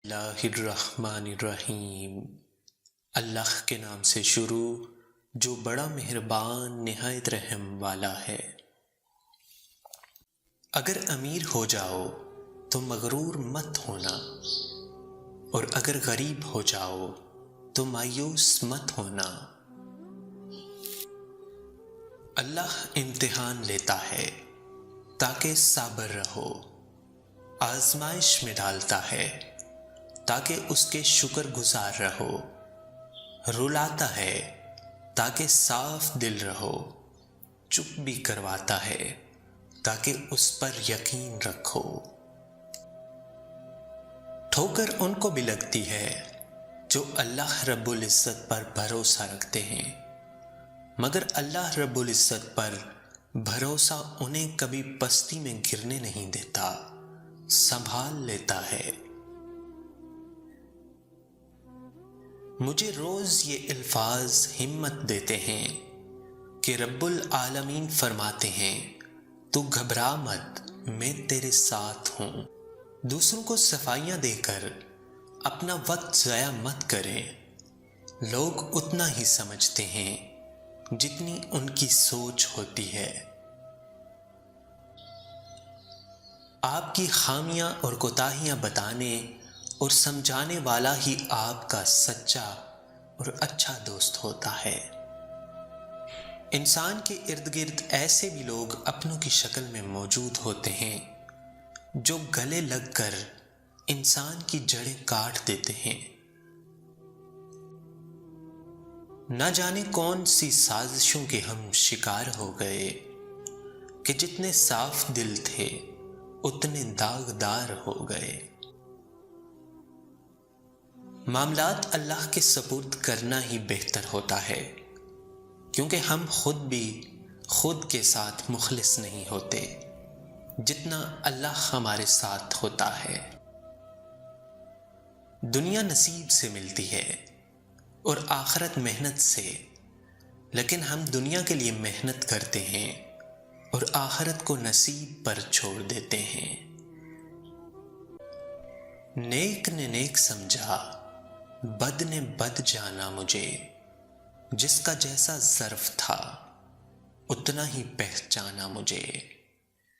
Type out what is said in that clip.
اللہ الرحمن الرحیم۔ اللہ کے نام سے شروع جو بڑا مہربان نہایت رحم والا ہے۔ اگر امیر ہو جاؤ تو مغرور مت ہونا، اور اگر غریب ہو جاؤ تو مایوس مت ہونا۔ اللہ امتحان لیتا ہے تاکہ صابر رہو، آزمائش میں ڈالتا ہے تاکہ اس کے شکر گزار رہو، رلاتا ہے تاکہ صاف دل رہو، چپ بھی کرواتا ہے تاکہ اس پر یقین رکھو۔ ٹھوکر ان کو بھی لگتی ہے جو اللہ رب العزت پر بھروسہ رکھتے ہیں، مگر اللہ رب العزت پر بھروسہ انہیں کبھی پستی میں گرنے نہیں دیتا، سنبھال لیتا ہے۔ مجھے روز یہ الفاظ ہمت دیتے ہیں کہ رب العالمین فرماتے ہیں تو گھبرا مت، میں تیرے ساتھ ہوں۔ دوسروں کو صفائیاں دے کر اپنا وقت ضائع مت کریں، لوگ اتنا ہی سمجھتے ہیں جتنی ان کی سوچ ہوتی ہے۔ آپ کی خامیاں اور کوتاہیاں بتانے اور سمجھانے والا ہی آپ کا سچا اور اچھا دوست ہوتا ہے۔ انسان کے ارد گرد ایسے بھی لوگ اپنوں کی شکل میں موجود ہوتے ہیں جو گلے لگ کر انسان کی جڑیں کاٹ دیتے ہیں۔ نہ جانے کون سی سازشوں کے ہم شکار ہو گئے کہ جتنے صاف دل تھے اتنے داغدار ہو گئے۔ معاملات اللہ کے سپرد کرنا ہی بہتر ہوتا ہے، کیونکہ ہم خود بھی خود کے ساتھ مخلص نہیں ہوتے جتنا اللہ ہمارے ساتھ ہوتا ہے۔ دنیا نصیب سے ملتی ہے اور آخرت محنت سے، لیکن ہم دنیا کے لیے محنت کرتے ہیں اور آخرت کو نصیب پر چھوڑ دیتے ہیں۔ نیک نے نیک سمجھا، بد نے بد جانا مجھے، جس کا جیسا ظرف تھا اتنا ہی پہچانا مجھے۔